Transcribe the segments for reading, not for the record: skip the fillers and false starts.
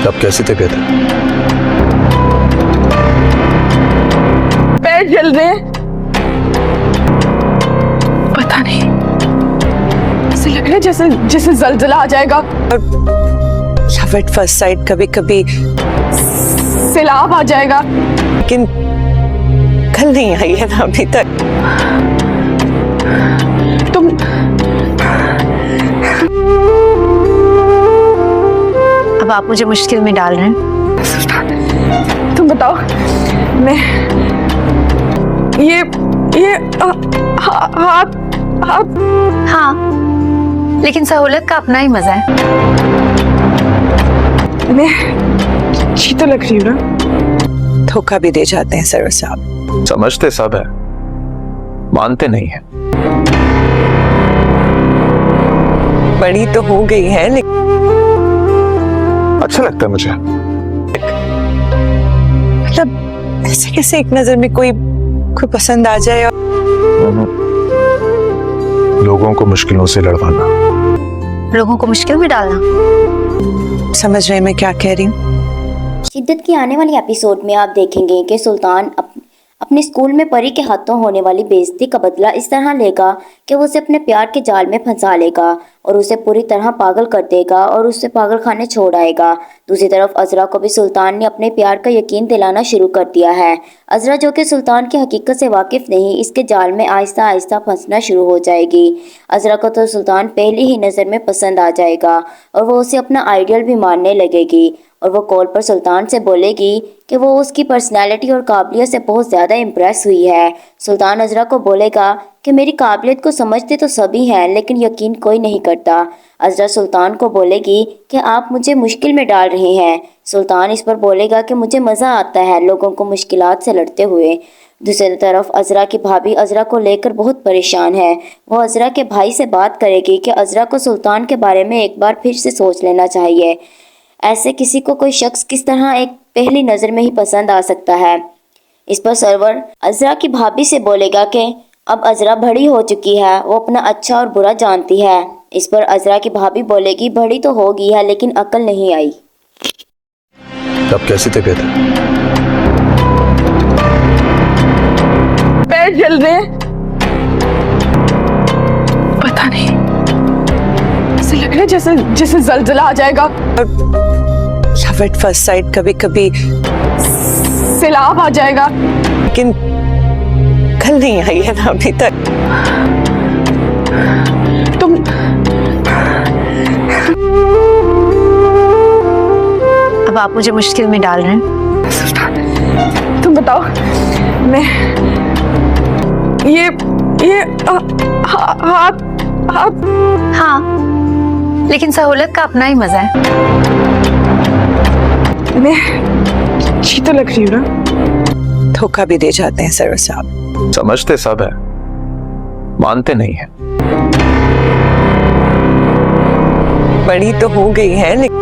अब कैसी तबीयत है? पैर जल रहे हैं। पता नहीं, ऐसे लग रहा है जैसे जैसे जलजला आ जाएगा। लव एट फर्स्ट साइट कभी कभी सैलाब आ जाएगा। लेकिन कल नहीं आई है ना अभी तक। तुम अब आप मुझे मुश्किल में डाल रहे हैं। तुम बताओ, मैं ये हाथ हाँ, लेकिन सहूलत का अपना ही मजा है। मैं अच्छी तो लग रही हूँ ना? धोखा भी दे जाते हैं सर साहब। समझते सब है, मानते नहीं है। बड़ी तो हो गई है लेकिन अच्छा लगता है मुझे। मतलब ऐसे कैसे एक नजर में कोई पसंद आ जाए और लोगों को मुश्किलों से लड़वाना, लोगों को मुश्किल में डालना। समझ रहे मैं क्या कह रही हूँ? शिद्दत की आने वाली एपिसोड में आप देखेंगे कि सुल्तान अपने स्कूल में परी के हाथों होने वाली बेइज्जती का बदला इस तरह लेगा कि वो उसे अपने प्यार के जाल में फंसा लेगा और उसे पूरी तरह पागल कर देगा और उससे पागल खाने छोड़ आएगा। दूसरी तरफ अज़रा को भी सुल्तान ने अपने प्यार का यकीन दिलाना शुरू कर दिया है। अज़रा जो कि सुल्तान की हकीकत से वाकिफ़ नहीं, इसके जाल में आहिस्ता आहिस्ता फंसना शुरू हो जाएगी। अज़रा को तो सुल्तान पहली ही नज़र में पसंद आ जाएगा और वो उसे अपना आइडियल भी मानने लगेगी और वो कॉल पर सुल्तान से बोलेगी कि वो उसकी पर्सनैलिटी और काबिलियत से बहुत ज़्यादा इम्प्रेस हुई है। सुल्तान अज़रा को बोलेगा कि मेरी काबिलियत को समझते तो सभी हैं लेकिन यकीन कोई नहीं करता। अज़रा सुल्तान को बोलेगी कि आप मुझे मुश्किल में डाल रहे हैं। सुल्तान इस पर बोलेगा कि मुझे मज़ा आता है लोगों को मुश्किलात से लड़ते हुए। दूसरी तरफ अज़रा की भाभी अज़रा को लेकर बहुत परेशान है। वो अज़रा के भाई से बात करेगी कि अज़रा को सुल्तान के बारे में एक बार फिर से सोच लेना चाहिए। ऐसे किसी को कोई शख्स किस तरह एक पहली नज़र में ही पसंद आ सकता है। इस पर सरवर अज़रा की भाभी से बोलेगा कि अब अज़रा बड़ी हो चुकी है, वो अपना अच्छा और बुरा जानती है। इस पर अज़रा की भाभी बोलेगी बड़ी तो हो गई है लेकिन अकल नहीं आई। अब कैसी तबीयत है? पैर जल रहे हैं। पता नहीं, ऐसे लग रहा है जैसे जैसे जलजला आ जाएगा। लव एट फर्स्ट साइट कभी कभी सैलाब आ जाएगा। लेकिन कल नहीं आई है ना अभी तक। तुम अब आप मुझे मुश्किल में डाल रहे हैं। तुम बताओ, मैं ये हाथ हाँ, लेकिन सहूलत का अपना ही मजा है। मैं अच्छी तो लग रही हूँ ना? धोखा भी दे जाते हैं सर साहब। समझते सब है, मानते नहीं है। बड़ी तो हो गई है लेकिन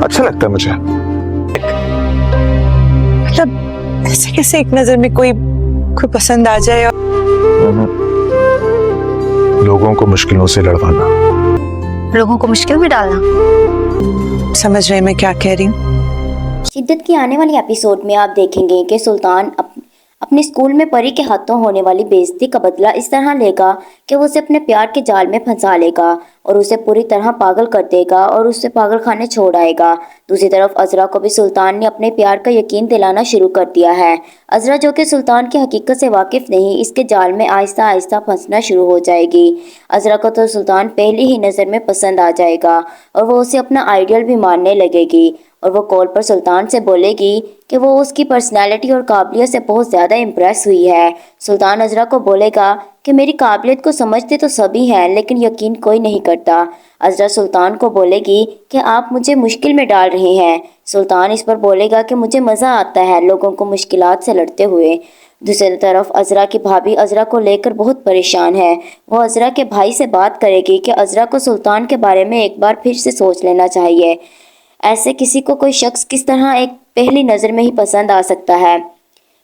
अच्छा लगता है मुझे। मतलब ऐसे कैसे एक नजर में कोई पसंद आ जाए और लोगों को मुश्किलों से लड़वाना, लोगों को मुश्किल में डालना। समझ रहे मैं क्या कह रही हूँ? शिद्दत की आने वाली एपिसोड में आप देखेंगे कि सुल्तान अपने स्कूल में परी के हाथों होने वाली बेइज्जती का बदला इस तरह लेगा कि वो उसे अपने प्यार के जाल में फंसा लेगा और उसे पूरी तरह पागल कर देगा और उससे पागल खाने छोड़ आएगा। दूसरी तरफ अज़रा को भी सुल्तान ने अपने प्यार का यकीन दिलाना शुरू कर दिया है। अज़रा जो कि सुल्तान की हकीकत से वाकिफ़ नहीं, इसके जाल में आहिस्ता आहिस्ता फंसना शुरू हो जाएगी। अज़रा को तो सुल्तान पहली ही नज़र में पसंद आ जाएगा और वो उसे अपना आइडियल भी मानने लगेगी और वो कॉल पर सुल्तान से बोलेगी कि वो उसकी पर्सनैलिटी और काबिलियत से बहुत ज़्यादा इम्प्रेस हुई है। सुल्तान अज़रा को बोलेगा कि मेरी काबिलियत को समझते तो सभी हैं लेकिन यकीन कोई नहीं करता। अज़रा सुल्तान को बोलेगी कि आप मुझे मुश्किल में डाल रहे हैं। सुल्तान इस पर बोलेगा कि मुझे मज़ा आता है लोगों को मुश्किलात से लड़ते हुए। दूसरी तरफ अज़रा की भाभी अज़रा को लेकर बहुत परेशान है। वो अज़रा के भाई से बात करेगी कि अज़रा को सुल्तान के बारे में एक बार फिर से सोच लेना चाहिए। ऐसे किसी को कोई शख्स किस तरह एक पहली नज़र में ही पसंद आ सकता है।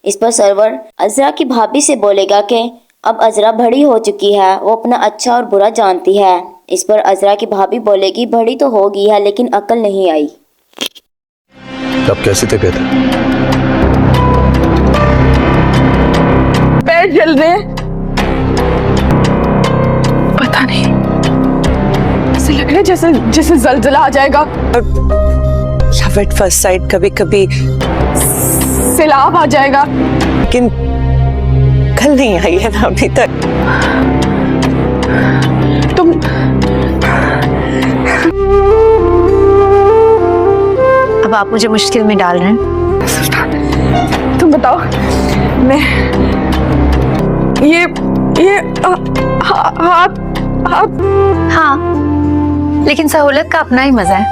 इस पर सरवर अज़रा की भाभी से बोलेगा कि अब अज़रा बड़ी हो चुकी है, वो अपना अच्छा और बुरा जानती है। इस पर अजरा की भाभी बोलेगी बड़ी तो होगी है लेकिन अकल नहीं आई। तब कैसी तबीयत है? पैर जल रहे हैं। पता नहीं, ऐसे लग रहा है जैसे जैसे जलजला आ जाएगा, लव एट फर्स्ट साइट कभी कभी, सैलाब आ जाएगा। लेकिन कल नहीं आई है ना अभी तक। तुम अब आप मुझे मुश्किल में डाल रहे हैं। तुम बताओ, मैं ये हाथ हाथ हाँ, लेकिन सहूलत का अपना ही मजा है।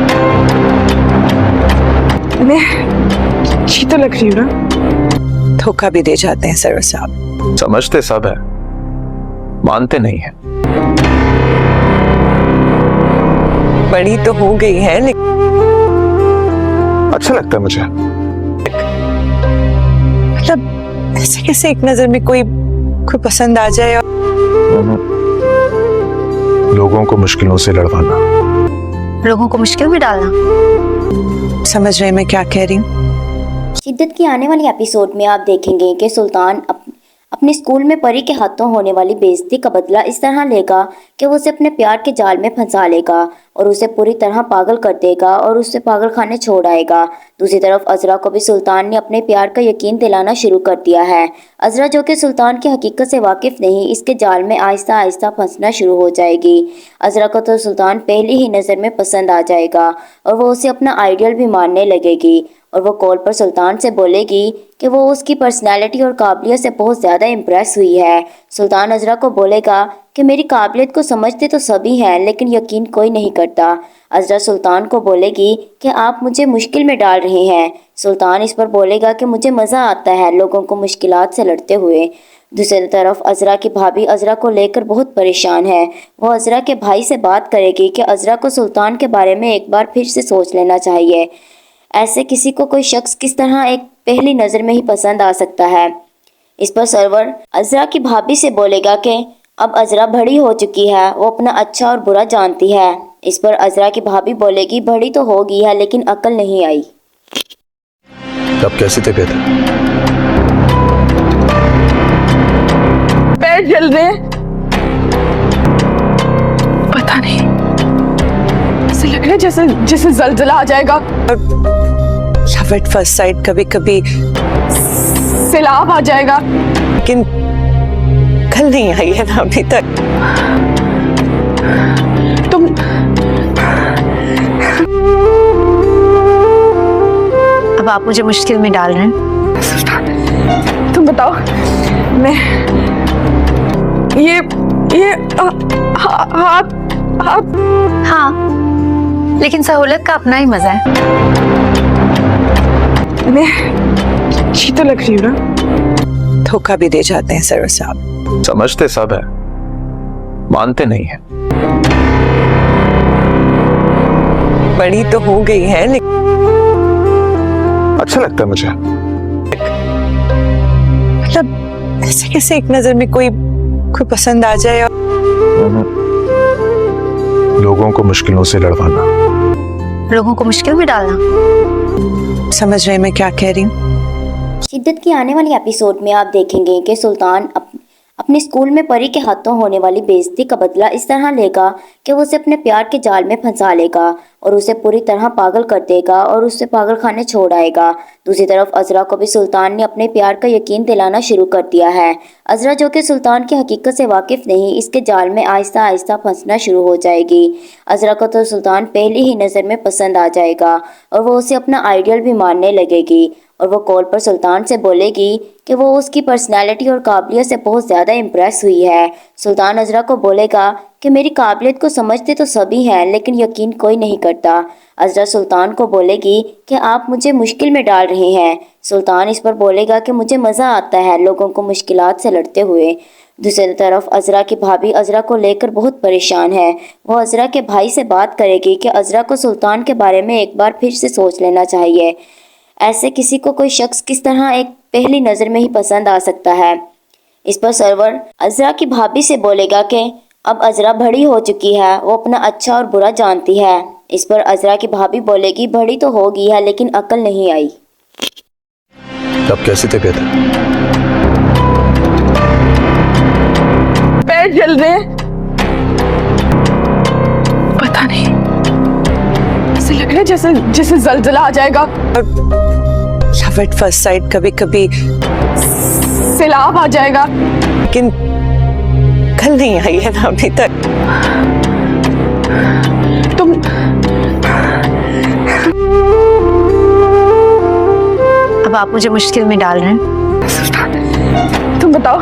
मैं अच्छी तो लग रही हूँ ना? धोखा भी दे जाते हैं सर साहब। समझते सब है, मानते नहीं है। बड़ी तो हो गई है लेकिन अच्छा लगता है मुझे। मतलब ऐसे कैसे एक नजर में कोई पसंद आ जाए और लोगों को मुश्किलों से लड़वाना। लोगों को मुश्किल में डालना। समझ रहे मैं क्या कह रही हूँ? शिद्दत की आने वाली एपिसोड में आप देखेंगे कि सुल्तान अपने स्कूल में परी के हाथों होने वाली बेइज्जती का बदला इस तरह लेगा कि वो उसे अपने प्यार के जाल में फंसा लेगा और उसे पूरी तरह पागल कर देगा और उससे पागल खाने छोड़ आएगा। दूसरी तरफ अजरा को भी सुल्तान ने अपने प्यार का यकीन दिलाना शुरू कर दिया है। अजरा जो कि सुल्तान की हकीकत से वाकिफ नहीं, इसके जाल में आहिस्ता आहिस्ता फंसना शुरू हो जाएगी। अजरा को तो सुल्तान पहली ही नज़र में पसंद आ जाएगा और वो उसे अपना आइडियल भी मानने लगेगी और वो कॉल पर सुल्तान से बोलेगी कि वो उसकी पर्सनैलिटी और काबिलियत से बहुत ज़्यादा इम्प्रेस हुई है। सुल्तान अजरा को बोलेगा कि मेरी काबिलियत को समझते तो सभी हैं लेकिन यकीन कोई नहीं करता। अजरा सुल्तान को बोलेगी कि आप मुझे मुश्किल में डाल रहे हैं। सुल्तान इस पर बोलेगा कि मुझे मज़ा आता है लोगों को मुश्किलात से लड़ते हुए। दूसरी तरफ अजरा की भाभी अजरा को लेकर बहुत परेशान है। वो अजरा के भाई से बात करेगी कि अजरा को सुल्तान के बारे में एक बार फिर से सोच लेना चाहिए। ऐसे किसी को कोई शख्स किस तरह एक पहली नज़र में ही पसंद आ सकता है। इस पर सरवर अजरा की भाभी से बोलेगा कि अब अजरा बड़ी हो चुकी है, वो अपना अच्छा और बुरा जानती है। इस पर अजरा की भाभी बोलेगी बड़ी तो होगी है लेकिन अकल नहीं आई। तब कैसी तबीयत है? पैर जल रहे हैं। पता नहीं, ऐसे लग रहा है जैसे जैसे जलजला आ जाएगा, लव एट फर्स्ट साइट कभी कभी, सैलाब आ जाएगा। लेकिन कल नहीं आई है ना अभी तक। तुम अब आप मुझे मुश्किल में डाल रहे हैं। तुम बताओ, मैं ये हाथ हाथ हाँ, लेकिन सहूलत का अपना ही मजा है। मैं अच्छी तो लग रही हूँ ना? धोखा भी दे जाते हैं सर साहब। समझते सब है, मानते नहीं है। बड़ी तो हो गई है लेकिन अच्छा लगता है मुझे। मतलब ऐसे कैसे एक नजर में कोई पसंद आ जाए और लोगों को मुश्किलों से लड़वाना। लोगों को मुश्किल में डालना। समझ रहे मैं क्या कह रही हूँ? शिद्दत की आने वाली एपिसोड में आप देखेंगे कि सुल्तान अपने स्कूल में परी के हाथों होने वाली बेइज्जती का बदला इस तरह लेगा कि वो उसे अपने प्यार के जाल में फंसा लेगा और उसे पूरी तरह पागल कर देगा और उससे पागल खाने छोड़ आएगा। दूसरी तरफ अजरा को भी सुल्तान ने अपने प्यार का यकीन दिलाना शुरू कर दिया है। अजरा जो कि सुल्तान की हकीकत से वाकिफ नहीं, इसके जाल में आहिस्ता आहिस्ता फंसना शुरू हो जाएगी। अजरा को तो सुल्तान पहली ही नज़र में पसंद आ जाएगा और वो उसे अपना आइडियल भी मानने लगेगी और वो कॉल पर सुल्तान से बोलेगी कि वो उसकी पर्सनैलिटी और काबिलियत से बहुत ज़्यादा इम्प्रेस हुई है। सुल्तान अजरा को बोलेगा कि मेरी काबिलियत को समझते तो सभी हैं लेकिन यकीन कोई नहीं करता। अजरा सुल्तान को बोलेगी कि आप मुझे मुश्किल में डाल रहे हैं। सुल्तान इस पर बोलेगा कि मुझे मज़ा आता है लोगों को मुश्किलात से लड़ते हुए। दूसरी तरफ अजरा की भाभी अजरा को लेकर बहुत परेशान है। वो अजरा के भाई से बात करेगी कि अजरा को सुल्तान के बारे में एक बार फिर से सोच लेना चाहिए। ऐसे किसी को कोई शख्स किस तरह एक पहली नज़र में ही पसंद आ सकता है। इस पर सरवर अजरा की भाभी से बोलेगा कि अब अजरा बड़ी हो चुकी है, वो अपना अच्छा और बुरा जानती है। इस पर अजरा की भाभी बोलेगी बड़ी तो हो गई है लेकिन अकल नहीं आई। अब कैसी तबीयत है? पैर जल रहे हैं। पता नहीं, ऐसे लग रहा है जैसे जैसे जलजला आ जाएगा। लव एट फर्स्ट साइट कभी कभी, सैलाब आ जाएगा। लेकिन कल नहीं आई है ना अभी तक। तुम अब आप मुझे मुश्किल में डाल रहे हैं। तुम बताओ,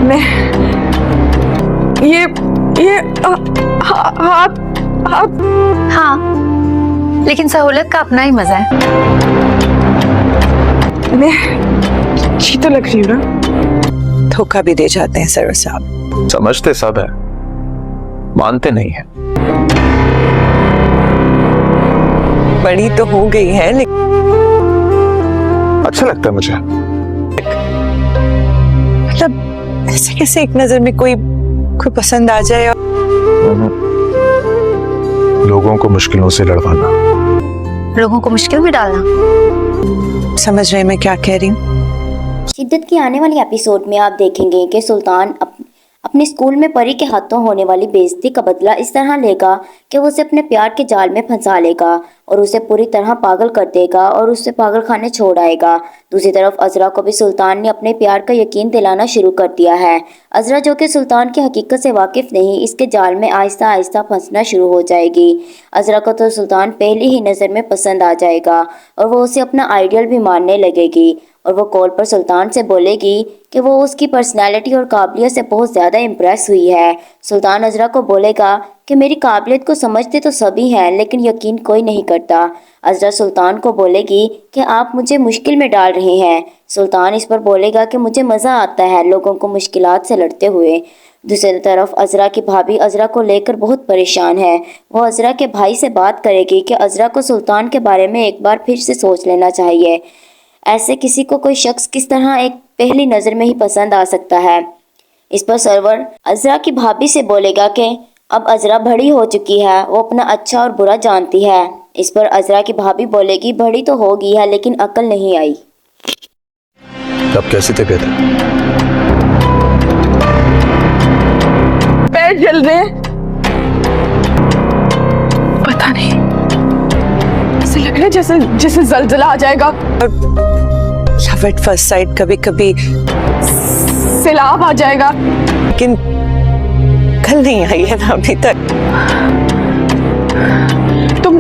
मैं ये हाथ हाथ हाँ, लेकिन सहूलत का अपना ही मजा है। मैं अच्छी तो लग रही हूँ ना? धोखा भी दे जाते हैं सर साहब। समझते सब है, मानते नहीं है। बड़ी तो हो गई है लेकिन अच्छा लगता है मुझे। मतलब ऐसे कैसे एक नजर में कोई पसंद आ जाए और लोगों को मुश्किलों से लड़वाना। लोगों को मुश्किल में डालना। समझ रहे मैं क्या कह रही हूँ? शिद्दत की आने वाली एपिसोड में आप देखेंगे कि सुल्तान अपने स्कूल में परी के हाथों होने वाली बेइज्जती का बदला इस तरह लेगा कि वो उसे अपने प्यार के जाल में फंसा लेगा और उसे पूरी तरह पागल कर देगा और उससे पागल खाने छोड़ आएगा। दूसरी तरफ अजरा को भी सुल्तान ने अपने प्यार का यकीन दिलाना शुरू कर दिया है। अजरा, जो कि सुल्तान की हकीकत से वाकिफ नहीं, इसके जाल में आहिस्ता आहिस्ता फंसना शुरू हो जाएगी। अजरा को तो सुल्तान पहली ही नज़र में पसंद आ जाएगा और वो उसे अपना आइडियल भी मानने लगेगी और वो कॉल पर सुल्तान से बोलेगी कि वो उसकी पर्सनैलिटी और काबिलियत से बहुत ज़्यादा इम्प्रेस हुई है। सुल्तान अजरा को बोलेगा कि मेरी काबिलियत को समझते तो सभी हैं लेकिन यकीन कोई नहीं करता। अजरा सुल्तान को बोलेगी कि आप मुझे मुश्किल में डाल रहे हैं। सुल्तान इस पर बोलेगा कि मुझे मज़ा आता है लोगों को मुश्किलात से लड़ते हुए। दूसरी तरफ अजरा की भाभी अजरा को लेकर बहुत परेशान है। वो अजरा के भाई से बात करेगी कि अजरा को सुल्तान के बारे में एक बार फिर से सोच लेना चाहिए। ऐसे किसी को कोई शख्स किस तरह एक पहली नज़र में ही पसंद आ सकता है। इस पर सरवर अजरा की भाभी से बोलेगा कि अब अजरा बड़ी हो चुकी है, वो अपना अच्छा और बुरा जानती है। इस पर अजरा की भाभी बोलेगी बड़ी तो हो गई है लेकिन अकल नहीं आई। अब कैसी तबीयत है? पैर जल रहे हैं। पता नहीं, ऐसे लग रहा है जैसे जैसे जलजला आ जाएगा। लव एट फर्स्ट साइट कभी कभी, सैलाब आ जाएगा। लेकिन कल नहीं आई है ना अभी तक। तुम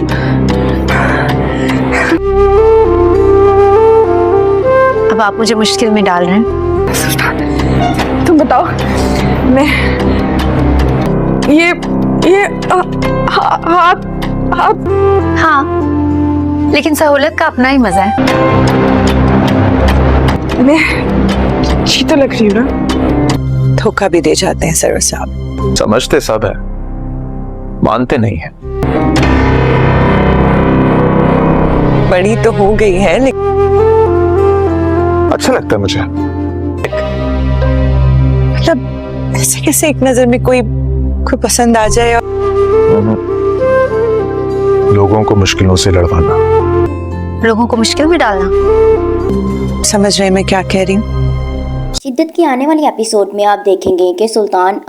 अब आप मुझे मुश्किल में डाल रहे हैं। तुम बताओ, मैं ये हाथ हाथ हाँ, लेकिन सहूलत का अपना ही मजा है। मैं अच्छी तो लग रही हूँ ना? धोखा भी दे जाते हैं सर साहब। समझते सब है, मानते नहीं है। बड़ी तो हो गई है लेकिन अच्छा लगता है मुझे। मतलब ऐसे कैसे एक नजर में कोई पसंद आ जाए और लोगों को मुश्किलों से लड़वाना। लोगों को मुश्किल में डालना। समझ रहे मैं क्या कह रही हूँ? शिद्दत की आने वाली एपिसोड में आप देखेंगे कि सुल्तान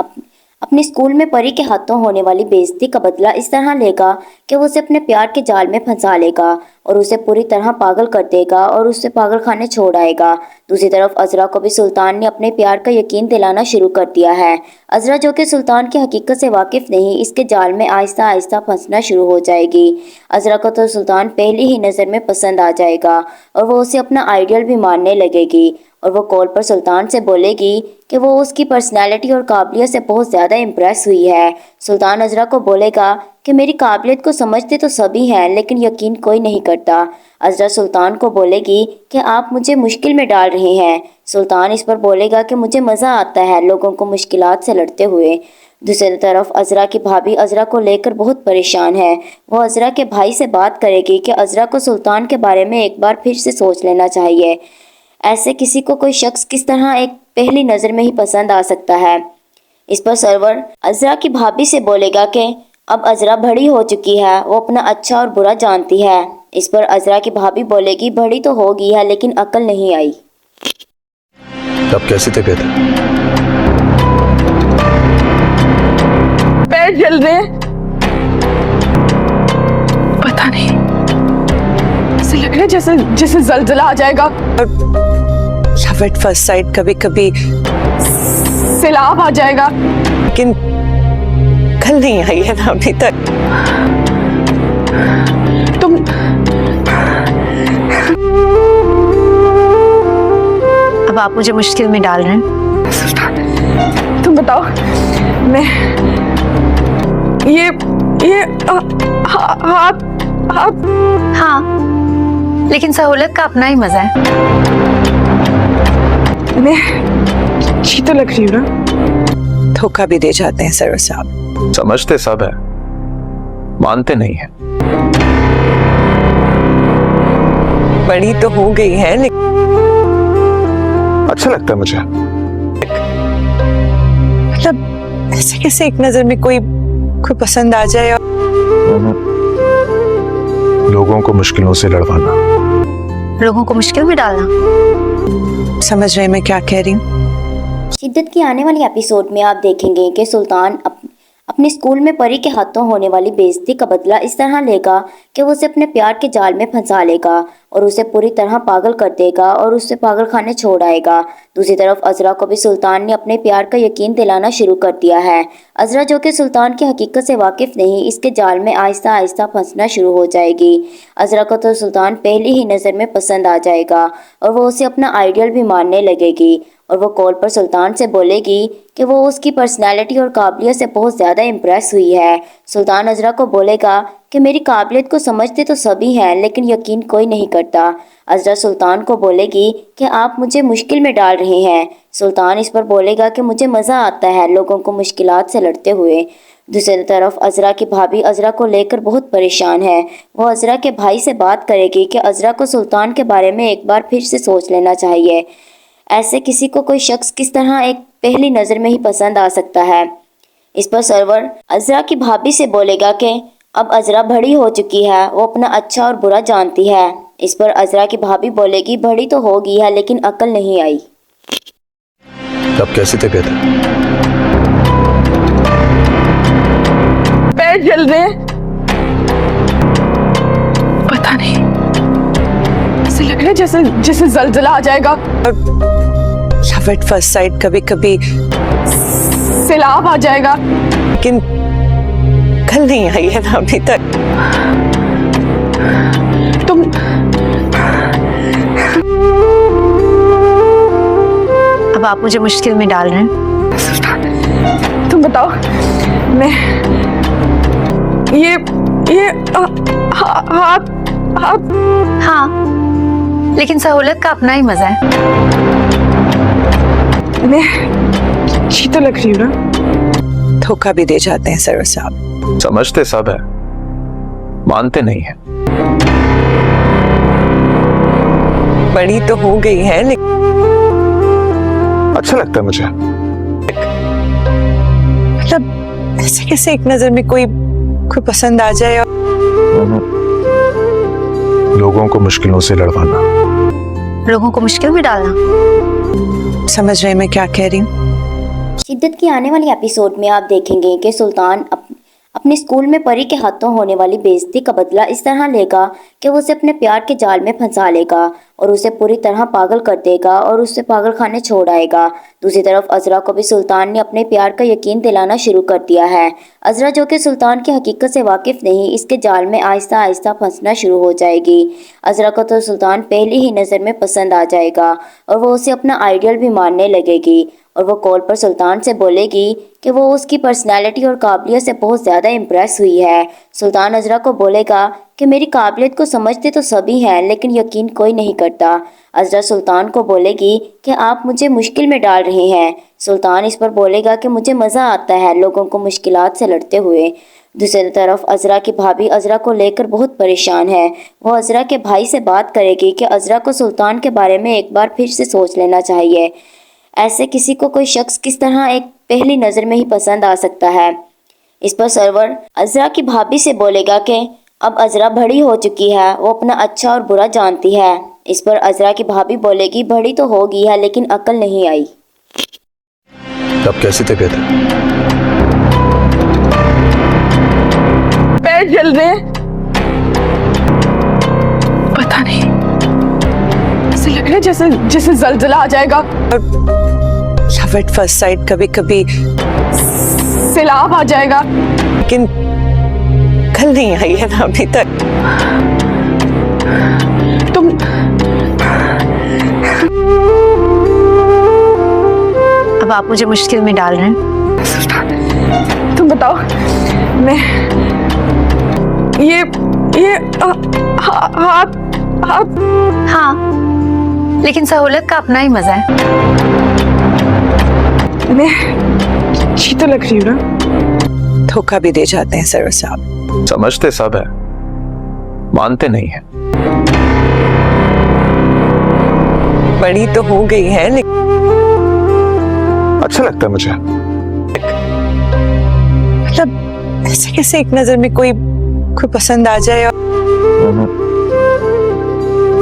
अपने स्कूल में परी के हाथों होने वाली बेइज्जती का बदला इस तरह लेगा कि वो उसे अपने प्यार के जाल में फंसा लेगा और उसे पूरी तरह पागल कर देगा और उससे पागल खाने छोड़ आएगा। दूसरी तरफ अजरा को भी सुल्तान ने अपने प्यार का यकीन दिलाना शुरू कर दिया है। अजरा, जो कि सुल्तान की हकीकत से वाकिफ नहीं, इसके जाल में आहिस्ता आहिस्ता फंसना शुरू हो जाएगी। अजरा को तो सुल्तान पहली ही नज़र में पसंद आ जाएगा और वो उसे अपना आइडियल भी मानने लगेगी और वो कॉल पर सुल्तान से बोलेगी कि वो उसकी पर्सनैलिटी और काबिलियत से बहुत ज़्यादा इम्प्रेस हुई है। सुल्तान अजरा को बोलेगा कि मेरी काबिलियत को समझते तो सभी हैं लेकिन यकीन कोई नहीं करता। अजरा सुल्तान को बोलेगी कि आप मुझे मुश्किल में डाल रहे हैं। सुल्तान इस पर बोलेगा कि मुझे मज़ा आता है लोगों को मुश्किलात से लड़ते हुए। दूसरी तरफ अजरा की भाभी अजरा को लेकर बहुत परेशान है। वो अजरा के भाई से बात करेगी कि अजरा को सुल्तान के बारे में एक बार फिर से सोच लेना चाहिए। ऐसे किसी को कोई शख्स किस तरह एक पहली नज़र में ही पसंद आ सकता है। इस पर सरवर अजरा की भाभी से बोलेगा कि अब अजरा बड़ी हो चुकी है, वो अपना अच्छा और बुरा जानती है। इस पर अजरा की भाभी बोलेगी बड़ी तो हो गई है लेकिन अकल नहीं आई। अब कैसी तबीयत है? पैर जल रहे हैं। पता नहीं, ऐसे लग रहा है जैसे जैसे जल्जला आ जाएगा। लव एट फर्स्ट साइट कभी कभी, सैलाब आ जाएगा। लेकिन कल नहीं आई है ना अभी तक। तुम अब आप मुझे मुश्किल में डाल रहे हैं। तुम बताओ, मैं ये हाथ हाथ हाँ, लेकिन सहूलत का अपना ही मजा है। मैं अच्छी तो लग रही हूँ ना? धोखा भी दे जाते हैं सरवर साहब। समझते सब है, मानते नहीं है। बड़ी तो हो गई है लेकिन अच्छा लगता है मुझे। मतलब ऐसे कैसे एक नजर में कोई पसंद आ जाए और लोगों को मुश्किलों से लड़वाना। लोगों को मुश्किल में डालना। समझ रहे मैं क्या कह रही हूँ? शिद्दत की आने वाली एपिसोड में आप देखेंगे कि सुल्तान अपने स्कूल में परी के हाथों होने वाली बेइज्जती का बदला इस तरह लेगा कि वो उसे अपने प्यार के जाल में फंसा लेगा और उसे पूरी तरह पागल कर देगा और उससे पागल खाने छोड़ आएगा। दूसरी तरफ अजरा को भी सुल्तान ने अपने प्यार का यकीन दिलाना शुरू कर दिया है। अजरा, जो कि सुल्तान की हकीकत से वाकिफ नहीं, इसके जाल में आहिस्ता आहिस्ता फंसना शुरू हो जाएगी। अजरा को तो सुल्तान पहली ही नज़र में पसंद आ जाएगा और वो उसे अपना आइडियल भी मानने लगेगी और वो कॉल पर सुल्तान से बोलेगी कि वो उसकी पर्सनैलिटी और काबिलियत से बहुत ज़्यादा इम्प्रेस हुई है। सुल्तान अजरा को बोलेगा कि मेरी काबिलियत को समझते तो सभी हैं लेकिन यकीन कोई नहीं करता। अजरा सुल्तान को बोलेगी कि आप मुझे मुश्किल में डाल रहे हैं। सुल्तान इस पर बोलेगा कि मुझे मज़ा आता है लोगों को मुश्किलात से लड़ते हुए। दूसरी तरफ अजरा की भाभी अजरा को लेकर बहुत परेशान है। वो अजरा के भाई से बात करेगी कि अजरा को सुल्तान के बारे में एक बार फिर से सोच लेना चाहिए। ऐसे किसी को कोई शख्स किस तरह एक पहली नज़र में ही पसंद आ सकता है। इस पर सरवर अजरा की भाभी से बोलेगा कि अब अजरा बड़ी हो चुकी है, वो अपना अच्छा और बुरा जानती है। इस पर अजरा की भाभी बोलेगी बड़ी तो हो गई है लेकिन अकल नहीं आई। अब कैसी तबीयत है? पैर जल रहे हैं। पता नहीं, ऐसे लग रहा है जैसे जैसे जल्जला आ जाएगा। लव एट फर्स्ट साइट कभी कभी, सैलाब आ जाएगा। लेकिन कल नहीं आई है ना अभी तक। तुम अब आप मुझे मुश्किल में डाल रहे हैं। तुम बताओ, मैं ये हाथ हाथ हाँ, लेकिन सहूलत का अपना ही मजा है। मैं अच्छी तो लग रही हूँ ना? धोखा भी दे जाते हैं सरवर साहब। समझते सब है, मानते नहीं है। बड़ी तो हो गई है लेकिन अच्छा लगता है मुझे। मतलब ऐसे कैसे एक नजर में कोई पसंद आ जाए और लोगों को मुश्किलों से लड़वाना। लोगों को मुश्किल में डालना। समझ रहे मैं क्या कह रही हूँ? शिद्दत की आने वाली एपिसोड में आप देखेंगे कि सुल्तान अपने स्कूल में परी के हाथों होने वाली बेइज्जती का बदला इस तरह लेगा कि वो उसे अपने प्यार के जाल में फंसा लेगा और उसे पूरी तरह पागल कर देगा और उससे पागल खाने छोड़ आएगा। दूसरी तरफ अजरा को भी सुल्तान ने अपने प्यार का यकीन दिलाना शुरू कर दिया है। अजरा, जो कि सुल्तान की हकीकत से वाकिफ नहीं, इसके जाल में आहिस्ता आहिस्ता फंसना शुरू हो जाएगी। अजरा को तो सुल्तान पहली ही नज़र में पसंद आ जाएगा और वो उसे अपना आइडियल भी मानने लगेगी और वो कॉल पर सुल्तान से बोलेगी कि वो उसकी पर्सनैलिटी और काबिलियत से बहुत ज़्यादा इम्प्रेस हुई है। सुल्तान अजरा को बोलेगा कि मेरी काबिलियत को समझते तो सभी हैं लेकिन यकीन कोई नहीं करता। अजरा सुल्तान को बोलेगी कि आप मुझे मुश्किल में डाल रहे हैं। सुल्तान इस पर बोलेगा कि मुझे मज़ा आता है लोगों को मुश्किलात से लड़ते हुए। दूसरी तरफ अजरा की भाभी अजरा को लेकर बहुत परेशान है। वो अजरा के भाई से बात करेगी कि अजरा को सुल्तान के बारे में एक बार फिर से सोच लेना चाहिए। ऐसे किसी को कोई शख्स किस तरह एक पहली नज़र में ही पसंद आ सकता है। इस पर सरवर अजरा की भाभी से बोलेगा कि अब अजरा बड़ी हो चुकी है, वो अपना अच्छा और बुरा जानती है। इस पर अजरा की भाभी बोलेगी बड़ी तो होगी है लेकिन अकल नहीं आई। अब कैसी तबीयत है? पैर जल रहे हैं। पता नहीं, ऐसे लग रहा है जैसे जैसे जलजला आ जाएगा। लव एट फर्स्ट साइट कभी कभी सैलाब आ जाएगा। लेकिन कल नहीं आई है ना अभी तक। तुम अब आप मुझे मुश्किल में डाल रहे हैं। तुम बताओ, मैं ये हाथ हाथ हाँ, लेकिन सहूलत का अपना ही मजा है। मैं अच्छी तो लग रही हूँ ना? धोखा भी दे जाते हैं सरवर साहब। समझते सब है, मानते नहीं है। बड़ी तो हो गई है लेकिन अच्छा लगता है मुझे। मतलब ऐसे कैसे एक नजर में कोई पसंद आ जाए। और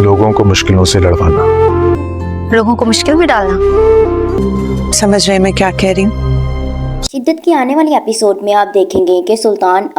लोगों को मुश्किलों से लड़वाना, लोगों को मुश्किल में डालना। समझ रहे मैं क्या कह रही हूँ? शिद्दत की आने वाली एपिसोड में आप देखेंगे कि सुल्तान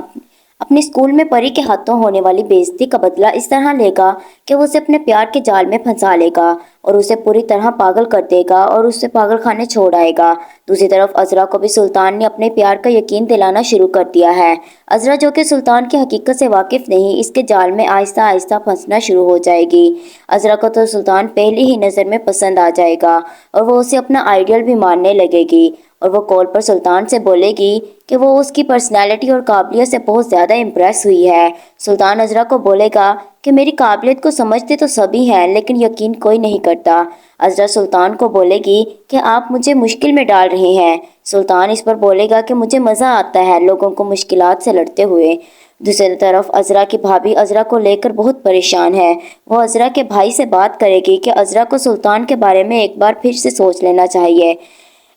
अपने स्कूल में परी के हाथों होने वाली बेइज्जती का बदला इस तरह लेगा कि वो उसे अपने प्यार के जाल में फंसा लेगा और उसे पूरी तरह पागल कर देगा और उससे पागल खाने छोड़ आएगा। दूसरी तरफ अजरा को भी सुल्तान ने अपने प्यार का यकीन दिलाना शुरू कर दिया है। अजरा जो कि सुल्तान की हकीकत से वाकिफ नहीं, इसके जाल में आहिस्ता आहिस्ता फंसना शुरू हो जाएगी। अजरा को तो सुल्तान पहली ही नज़र में पसंद आ जाएगा और वो उसे अपना आइडियल भी मानने लगेगी और वो कॉल पर सुल्तान से बोलेगी कि वो उसकी पर्सनैलिटी और काबिलियत से बहुत ज़्यादा इम्प्रेस हुई है। सुल्तान अजरा को बोलेगा कि मेरी काबिलियत को समझते तो सभी हैं लेकिन यकीन कोई नहीं करता। अजरा सुल्तान को बोलेगी कि आप मुझे मुश्किल में डाल रहे हैं। सुल्तान इस पर बोलेगा कि मुझे मज़ा आता है लोगों को मुश्किलात से लड़ते हुए। दूसरी तरफ अजरा की भाभी अजरा को लेकर बहुत परेशान है। वो अजरा के भाई से बात करेगी कि अजरा को सुल्तान के बारे में एक बार फिर से सोच लेना चाहिए।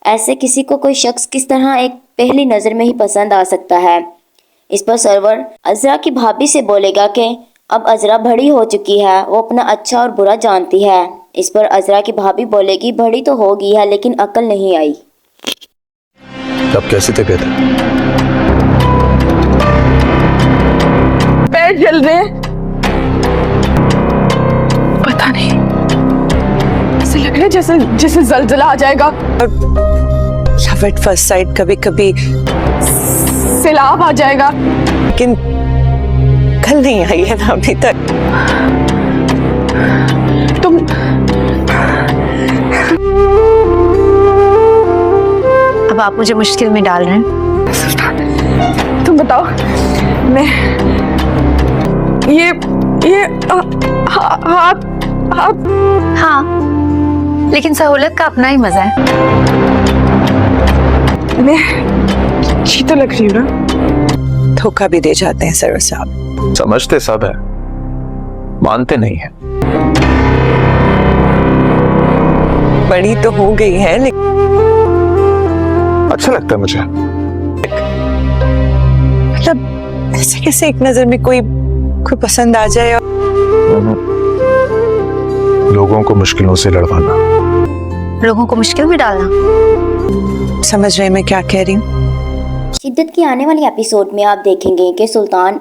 ऐसे किसी को कोई शख्स किस तरह एक पहली नज़र में ही पसंद आ सकता है। इस पर सरवर अजरा की भाभी से बोलेगा कि अब अजरा बड़ी हो चुकी है, वो अपना अच्छा और बुरा जानती है। इस पर अजरा की भाभी बोलेगी बड़ी तो होगी है लेकिन अकल नहीं आई। अब कैसी तबीयत है? पैर जल रहे हैं। पता नहीं, ऐसे लग रहा है जैसे जैसे जलजला आ जाएगा। लव एट फर्स्ट साइट कभी कभी सैलाब आ जाएगा। लेकिन कल नहीं आई है ना अभी तक। तुम अब आप मुझे मुश्किल में डाल रहे हैं। तुम बताओ, मैं ये हाथ हाथ हाँ, लेकिन सहूलत का अपना ही मजा है। मैं अच्छी तो लग रही हूँ ना? धोखा भी दे जाते हैं सरवर साहब। समझते सब है, मानते नहीं है। बड़ी तो हो गई है लेकिन अच्छा लगता है मुझे। मतलब ऐसे कैसे एक नजर में कोई पसंद आ जाए। और लोगों को मुश्किलों से लड़वाना, लोगों को मुश्किल में डालना। समझ रहे मैं क्या कह रही हूँ? शिद्दत की आने वाली एपिसोड में आप देखेंगे कि सुल्तान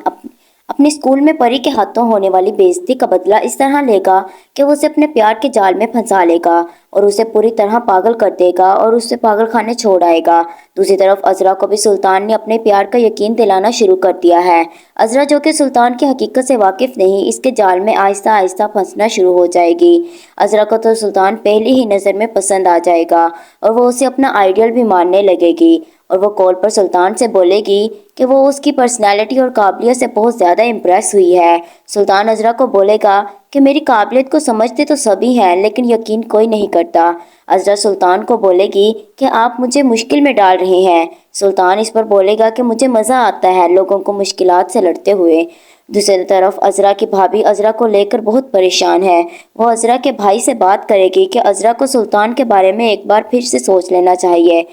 अपने स्कूल में परी के हाथों होने वाली बेइज्जती का बदला इस तरह लेगा कि वो उसे अपने प्यार के जाल में फंसा लेगा और उसे पूरी तरह पागल कर देगा और उससे पागल खाने छोड़ आएगा। दूसरी तरफ अजरा को भी सुल्तान ने अपने प्यार का यकीन दिलाना शुरू कर दिया है। अजरा जो कि सुल्तान की हकीकत से वाकिफ नहीं, इसके जाल में आहिस्ता आहिस्ता फंसना शुरू हो जाएगी। अजरा को तो सुल्तान पहली ही नज़र में पसंद आ जाएगा और वो उसे अपना आइडियल भी मानने लगेगी और वो कॉल पर सुल्तान से बोलेगी कि वो उसकी पर्सनैलिटी और काबिलियत से बहुत ज़्यादा इम्प्रेस हुई है। सुल्तान अजरा को बोलेगा कि मेरी काबिलियत को समझते तो सभी हैं लेकिन यकीन कोई नहीं करता। अजरा सुल्तान को बोलेगी कि आप मुझे मुश्किल में डाल रहे हैं। सुल्तान इस पर बोलेगा कि मुझे मज़ा आता है लोगों को मुश्किलात से लड़ते हुए। दूसरी तरफ अजरा की भाभी अजरा को लेकर बहुत परेशान है। वो अजरा के भाई से बात करेगी कि अजरा को सुल्तान के बारे में एक बार फिर से सोच लेना चाहिए।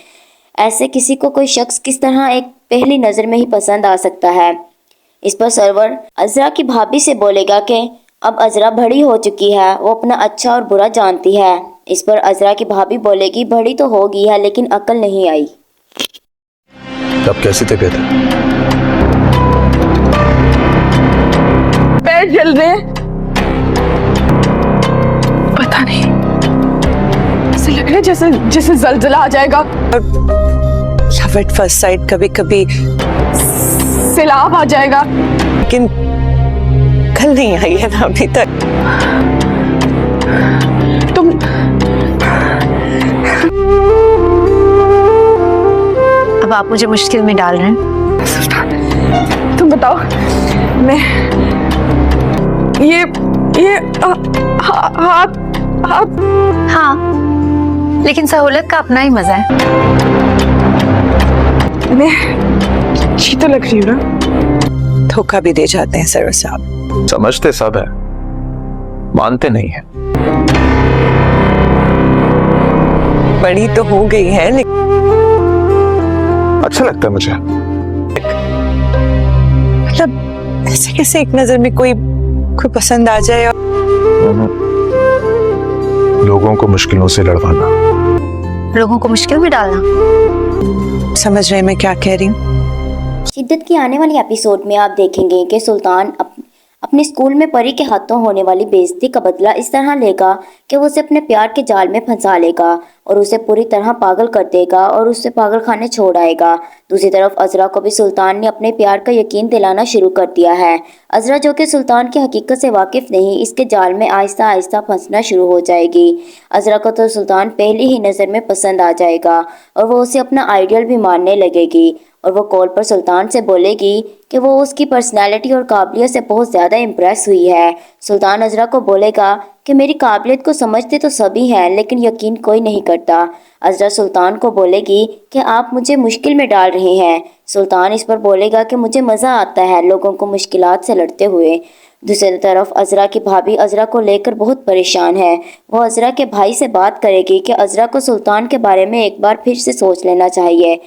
ऐसे किसी को कोई शख्स किस तरह एक पहली नज़र में ही पसंद आ सकता है। इस पर सरवर अजरा की भाभी से बोलेगा कि अब अजरा बड़ी हो चुकी है, वो अपना अच्छा और बुरा जानती है। इस पर अजरा की भाभी बोलेगी बड़ी तो हो गई है लेकिन अकल नहीं आई। अब कैसी तबीयत है? पैर जल रहे हैं। पता नहीं, ऐसे लग रहा है जैसे जैसे जलजला आ जाएगा। लव एट फर्स्ट साइट कभी कभी सैलाब आ जाएगा। लेकिन कल नहीं आई है ना अभी तक। तुम अब आप मुझे मुश्किल में डाल रहे हैं। तुम बताओ, मैं ये हाथ हाथ हाँ, लेकिन सहूलत का अपना ही मजा है। मैं अच्छी तो लग रही हूँ ना? धोखा भी दे जाते हैं सरवर साहब। समझते सब है, मानते नहीं है। बड़ी तो हो गई है लेकिन अच्छा लगता है मुझे। मतलब ऐसे कैसे एक नजर में कोई पसंद आ जाए। और लोगों को मुश्किलों से लड़वाना, लोगों को मुश्किल में डालना। समझ रहे मैं क्या कह रही हूँ? शिद्दत की आने वाली एपिसोड में आप देखेंगे कि सुल्तान अपने स्कूल में परी के हाथों होने वाली बेइज्जती का बदला इस तरह लेगा कि वो उसे अपने प्यार के जाल में फंसा लेगा और उसे पूरी तरह पागल कर देगा और उससे पागल खाने छोड़ आएगा। दूसरी तरफ अजरा को भी सुल्तान ने अपने प्यार का यकीन दिलाना शुरू कर दिया है। अजरा, जो कि सुल्तान की हकीकत से वाकिफ नहीं, इसके जाल में आहिस्ता आहिस्ता फंसना शुरू हो जाएगी। अजरा को तो सुल्तान पहली ही नज़र में पसंद आ जाएगा और वो उसे अपना आइडियल भी मानने लगेगी और वो कॉल पर सुल्तान से बोलेगी कि वो उसकी पर्सनैलिटी और काबिलियत से बहुत ज़्यादा इम्प्रेस हुई है। सुल्तान अजरा को बोलेगा कि मेरी काबिलियत को समझते तो सभी हैं लेकिन यकीन कोई नहीं करता। अजरा सुल्तान को बोलेगी कि आप मुझे मुश्किल में डाल रहे हैं। सुल्तान इस पर बोलेगा कि मुझे मज़ा आता है लोगों को मुश्किलात से लड़ते हुए। दूसरी तरफ अजरा की भाभी अजरा को लेकर बहुत परेशान है। वो अजरा के भाई से बात करेगी कि अजरा को सुल्तान के बारे में एक बार फिर से सोच लेना चाहिए।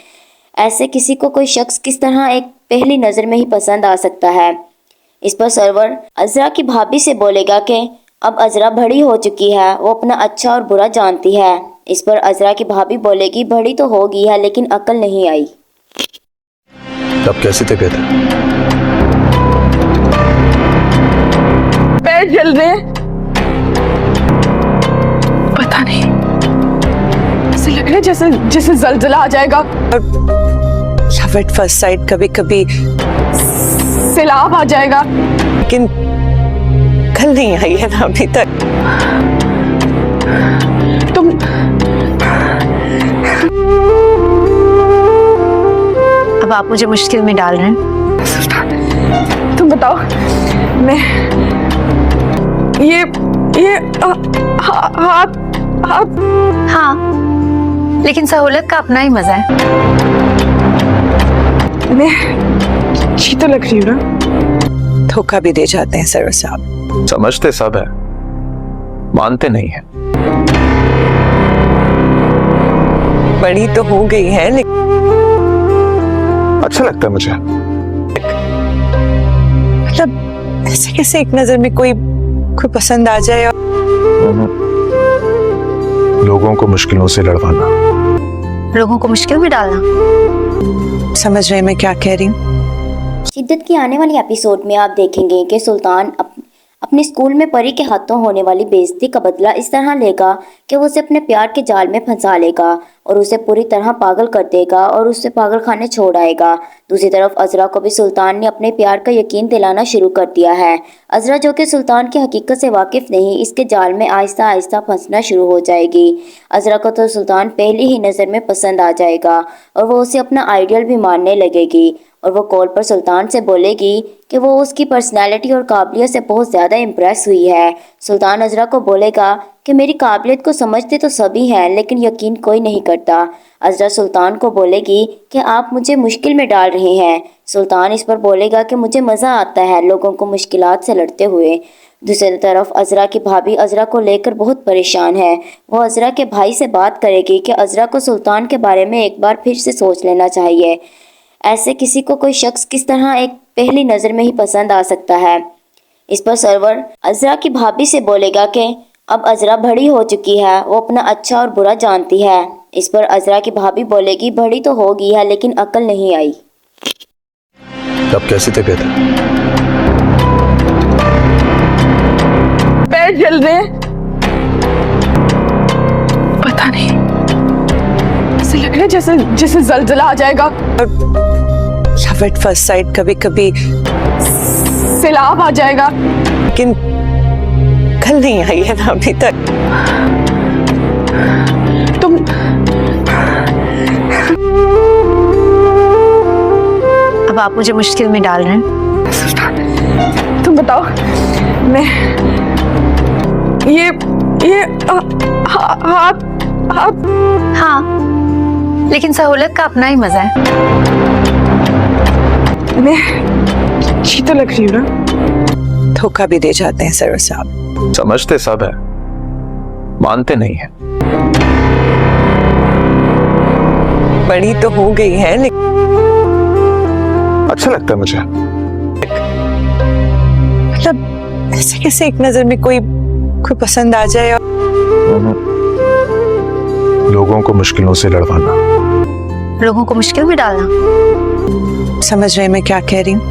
ऐसे किसी को कोई शख्स किस तरह एक पहली नज़र में ही पसंद आ सकता है। इस पर सरवर अजरा की भाभी से बोलेगा कि अब अजरा बड़ी हो चुकी है, वो अपना अच्छा और बुरा जानती है। इस पर अजरा की भाभी बोलेगी बड़ी तो हो गई है लेकिन अकल नहीं आई। अब कैसी तबीयत है? पैर जल रहे हैं। पता नहीं, ऐसे लग रहा है जैसे जैसे जलजला आ जाएगा। लव एट फर्स्ट साइट कभी कभी सैलाब आ जाएगा। लेकिन कल नहीं आई है ना अभी तक। तुम अब आप मुझे मुश्किल में डाल रहे हैं। तुम बताओ, मैं ये हाथ हाथ हाँ, लेकिन सहूलत का अपना ही मजा है। मैं अच्छी तो लग रही हूँ ना? धोखा भी दे जाते हैं सरवर साहब। समझते सब है, मानते नहीं है। बड़ी तो हो गई है लेकिन अच्छा लगता है मुझे। मतलब ऐसे कैसे एक नजर में कोई पसंद आ जाए। और लोगों को मुश्किलों से लड़वाना, लोगों को मुश्किल में डालना। समझ रहे मैं क्या कह रही हूँ? शिद्दत की आने वाली एपिसोड में आप देखेंगे कि सुल्तान अपने स्कूल में परी के हाथों होने वाली बेइज्जती का बदला इस तरह लेगा कि वो उसे अपने प्यार के जाल में फंसा लेगा और उसे पूरी तरह पागल कर देगा और उससे पागल खाने छोड़ आएगा। दूसरी तरफ अजरा को भी सुल्तान ने अपने प्यार का यकीन दिलाना शुरू कर दिया है। अजरा, जो कि सुल्तान की हकीकत से वाकिफ नहीं, इसके जाल में आहिस्ता आहिस्ता फंसना शुरू हो जाएगी। अजरा को तो सुल्तान पहली ही नज़र में पसंद आ जाएगा और वो उसे अपना आइडियल भी मानने लगेगी और वो कॉल पर सुल्तान से बोलेगी कि वो उसकी पर्सनैलिटी और काबिलियत से बहुत ज़्यादा इम्प्रेस हुई है। सुल्तान अजरा को बोलेगा कि मेरी काबिलियत को समझते तो सभी हैं लेकिन यकीन कोई नहीं करता। अज़रा सुल्तान को बोलेगी कि आप मुझे मुश्किल में डाल रहे हैं। सुल्तान इस पर बोलेगा कि मुझे मज़ा आता है लोगों को मुश्किलात से लड़ते हुए। दूसरी तरफ अज़रा की भाभी अज़रा को लेकर बहुत परेशान है। वो अज़रा के भाई से बात करेगी कि अज़रा को सुल्तान के बारे में एक बार फिर से सोच लेना चाहिए। ऐसे किसी को कोई शख्स किस तरह एक पहली नज़र में ही पसंद आ सकता है। इस पर सरवर अज़रा की भाभी से बोलेगा कि अब अज़रा बड़ी हो चुकी है, वो अपना अच्छा और बुरा जानती है। इस पर अज़रा की भाभी बोलेगी बड़ी तो हो गई है लेकिन अकल नहीं आई। अब कैसी तबीयत है? पैर जल रहे हैं। पता नहीं, ऐसे लग रहा है जैसे जैसे जलजला आ जाएगा। लव एट फर्स्ट साइट कभी कभी सैलाब आ जाएगा। लेकिन कल नहीं आई है ना अभी तक। तुम अब आप मुझे मुश्किल में डाल रहे हैं। तुम बताओ, मैं ये हाथ हाथ हाँ, लेकिन सहूलत का अपना ही मजा है। मैं अच्छी तो लग रही हूँ ना? धोखा भी दे जाते हैं सरवर साहब। समझते सब है, मानते नहीं है। बड़ी तो हो गई है लेकिन अच्छा लगता है मुझे। मतलब ऐसे कैसे एक नजर में कोई पसंद आ जाए और लोगों को मुश्किलों से लड़वाना। लोगों को मुश्किल में डालना। समझ रहे मैं क्या कह रही हूँ?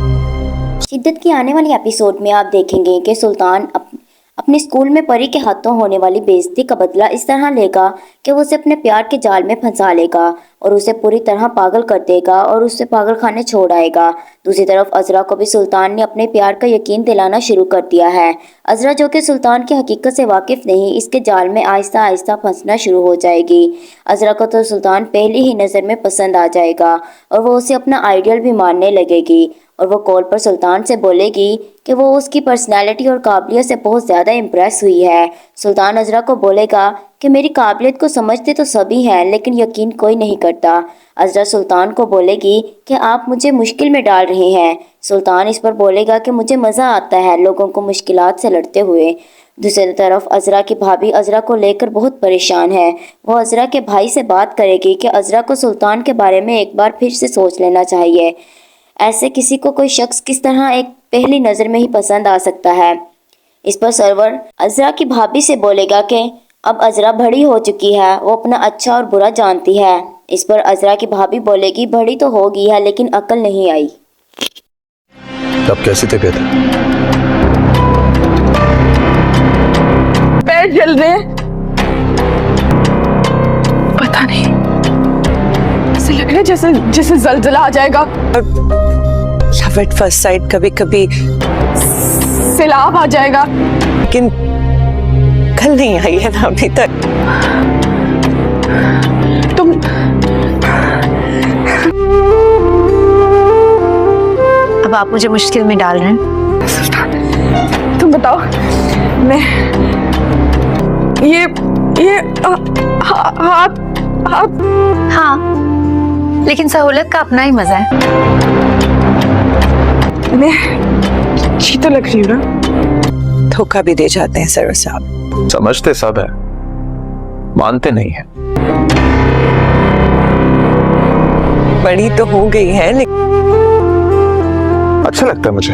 शिद्दत की आने वाली एपिसोड में आप देखेंगे कि सुल्तान अपने स्कूल में परी के हाथों होने वाली बेइज्जती का बदला इस तरह लेगा कि वो उसे अपने प्यार के जाल में फंसा लेगा और उसे पूरी तरह पागल कर देगा और उससे पागल खाने छोड़ आएगा। दूसरी तरफ अज़रा को भी सुल्तान ने अपने प्यार का यकीन दिलाना शुरू कर दिया है। अज़रा जो कि सुल्तान की हकीकत से वाकिफ नहीं, इसके जाल में आहिस्ता आहिस्ता फंसना शुरू हो जाएगी। अज़रा को तो सुल्तान पहली ही नज़र में पसंद आ जाएगा और वो उसे अपना आइडियल भी मानने लगेगी और वो कॉल पर सुल्तान से बोलेगी कि वो उसकी पर्सनैलिटी और काबिलियत से बहुत ज़्यादा इम्प्रेस हुई है। सुल्तान अज़रा को बोलेगा कि मेरी काबिलियत को समझते तो सभी हैं लेकिन यकीन कोई नहीं करता। अज़रा सुल्तान को बोलेगी कि आप मुझे मुश्किल में डाल रहे हैं। सुल्तान इस पर बोलेगा कि मुझे मज़ा आता है लोगों को मुश्किलात से लड़ते हुए। दूसरी तरफ अज़रा की भाभी अज़रा को लेकर बहुत परेशान है। वो अज़रा के भाई से बात करेगी कि अज़रा को सुल्तान के बारे में एक बार फिर से सोच लेना चाहिए। ऐसे किसी को कोई शख्स किस तरह एक पहली नज़र में ही पसंद आ सकता है। इस पर सरवर अज़रा की भाभी से बोलेगा कि अब अज़रा बड़ी हो चुकी है, वो अपना अच्छा और बुरा जानती है। इस पर अज़रा की भाभी बोलेगी बड़ी तो हो गई है लेकिन अकल नहीं आई। अब कैसी तबीयत है? पैर जल रहे हैं। पता नहीं, ऐसे लग रहा है जैसे जैसे जलजला आ जाएगा। लव एट फर्स्ट साइट कभी कभी सैलाब आ जाएगा। लेकिन कल नहीं आई है ना अभी तक। तुम अब आप मुझे मुश्किल में डाल रहे हैं। तुम बताओ, मैं ये हाथ हाथ हाँ, लेकिन सहूलत का अपना ही मजा है। मैं अच्छी तो लग रही हूँ ना? धोखा भी दे जाते हैं सरवर साहब। समझते सब है, मानते नहीं है। बड़ी तो हो गई है लेकिन अच्छा लगता है मुझे।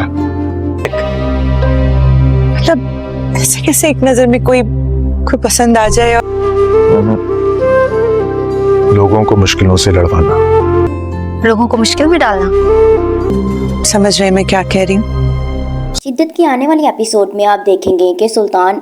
मतलब ऐसे कैसे एक नजर में कोई पसंद आ जाए और लोगों को मुश्किलों से लड़वाना। लोगों को मुश्किल में डालना। समझ रहे मैं क्या कह रही हूँ? शिद्दत की आने वाली एपिसोड में आप देखेंगे कि सुल्तान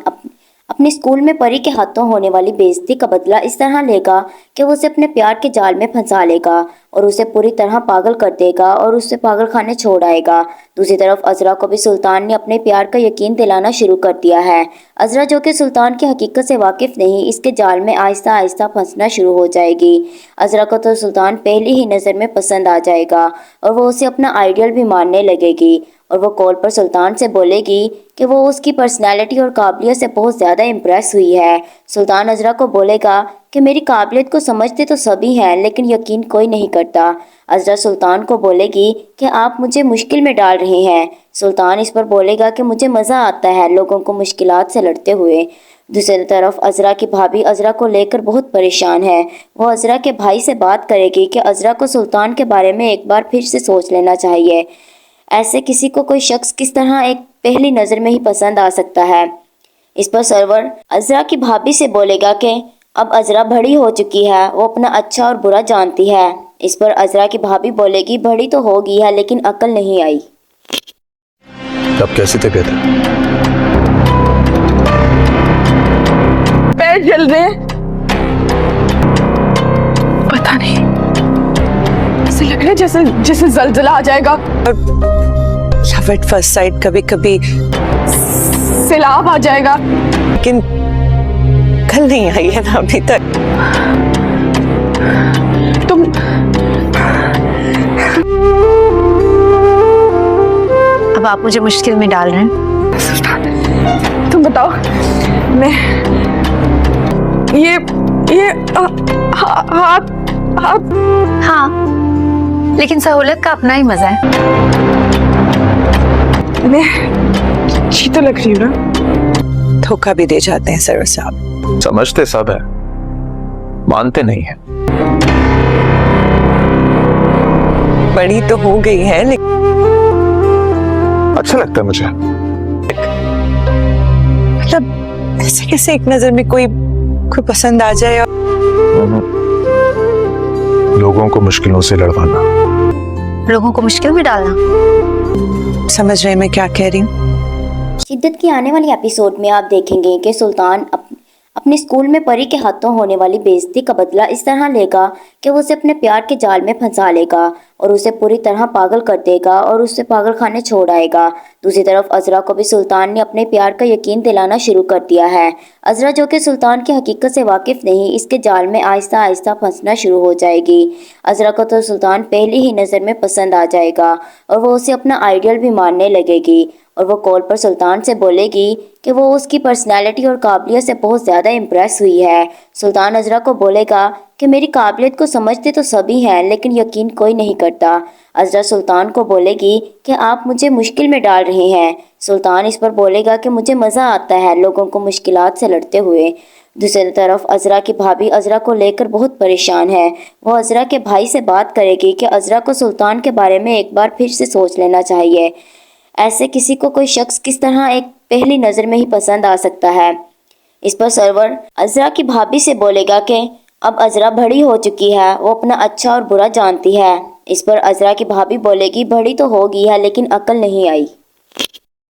अपने स्कूल में परी के हाथों होने वाली बेइज्जती का बदला इस तरह लेगा कि वो उसे अपने प्यार के जाल में फंसा लेगा और उसे पूरी तरह पागल कर देगा और उससे पागल खाने छोड़ आएगा। दूसरी तरफ अज़रा को भी सुल्तान ने अपने प्यार का यकीन दिलाना शुरू कर दिया है। अज़रा जो कि सुल्तान की हकीकत से वाकिफ नहीं, इसके जाल में आहिस्ता आहिस्ता फंसना शुरू हो जाएगी। अज़रा को तो सुल्तान पहली ही नज़र में पसंद आ जाएगा और वो उसे अपना आइडियल भी मानने लगेगी और वो कॉल पर सुल्तान से बोलेगी कि वो उसकी पर्सनैलिटी और काबिलियत से बहुत ज़्यादा इम्प्रेस हुई है। सुल्तान अजरा को बोलेगा कि मेरी काबिलियत को समझते तो सभी हैं लेकिन यकीन कोई नहीं करता। अजरा सुल्तान को बोलेगी कि आप मुझे मुश्किल में डाल रहे हैं। सुल्तान इस पर बोलेगा कि मुझे मज़ा आता है लोगों को मुश्किलात से लड़ते हुए। दूसरी तरफ अजरा की भाभी अजरा को लेकर बहुत परेशान है। वो अजरा के भाई से बात करेगी कि अजरा को सुल्तान के बारे में एक बार फिर से सोच लेना चाहिए। ऐसे किसी को कोई शख्स किस तरह एक पहली नज़र में ही पसंद आ सकता है। इस पर सरवर अजरा की भाभी से बोलेगा कि अब अजरा बड़ी हो चुकी है, वो अपना अच्छा और बुरा जानती है। इस पर अजरा की भाभी बोलेगी बड़ी तो हो गई है लेकिन अकल नहीं आई। अब कैसी तबीयत है? पैर जल रहे हैं। पता नहीं, ऐसे लग रहा है जैसे जैसे जलजला आ जाएगा, लव एट फर्स्ट साइट कभी कभी, सैलाब आ जाएगा। लेकिन कल नहीं आई है ना अभी तक। तुम अब आप मुझे मुश्किल में डाल रहे हैं। तुम बताओ, मैं ये हाथ हाँ, लेकिन सहूलत का अपना ही मजा है। मैं अच्छी तो लग रही हूँ ना? धोखा भी दे जाते हैं सरवर साहब। समझते सब है, मानते नहीं है। बड़ी तो हो गई है लेकिन अच्छा लगता है मुझे। मतलब ऐसे कैसे एक नजर में कोई पसंद आ जाए। लोगों को मुश्किलों से लड़वाना, लोगों को मुश्किल में डालना। समझ रहे मैं क्या कह रही हूँ? शिद्दत की आने वाली एपिसोड में आप देखेंगे कि सुल्तान अपने स्कूल में परी के हाथों होने वाली बेइज्जती का बदला इस तरह लेगा कि वो उसे अपने प्यार के जाल में फंसा लेगा और उसे पूरी तरह पागल कर देगा और उससे पागल खाने छोड़ आएगा। दूसरी तरफ अजरा को भी सुल्तान ने अपने प्यार का यकीन दिलाना शुरू कर दिया है। अजरा जो कि सुल्तान की हकीकत से वाकिफ नहीं, इसके जाल में आहिस्ता आहिस्ता फंसना शुरू हो जाएगी। अजरा को तो सुल्तान पहली ही नज़र में पसंद आ जाएगा और वो उसे अपना आइडियल भी मानने लगेगी और वो कॉल पर सुल्तान से बोलेगी कि वो उसकी पर्सनैलिटी और काबिलियत से बहुत ज़्यादा इम्प्रेस हुई है। सुल्तान अजरा को बोलेगा कि मेरी काबिलियत को समझते तो सभी हैं लेकिन यकीन कोई नहीं करता। अजरा सुल्तान को बोलेगी कि आप मुझे मुश्किल में डाल रहे हैं। सुल्तान इस पर बोलेगा कि मुझे मज़ा आता है लोगों को मुश्किलात से लड़ते हुए। दूसरी तरफ अजरा की भाभी अजरा को लेकर बहुत परेशान है। वो अजरा के भाई से बात करेगी कि अजरा को सुल्तान के बारे में एक बार फिर से सोच लेना चाहिए। ऐसे किसी को कोई शख्स किस तरह एक पहली नज़र में ही पसंद आ सकता है। इस पर सरवर अजरा की भाभी से बोलेगा कि अब अजरा बड़ी हो चुकी है, वो अपना अच्छा और बुरा जानती है। इस पर अजरा की भाभी बोलेगी बड़ी तो हो गई है लेकिन अकल नहीं आई।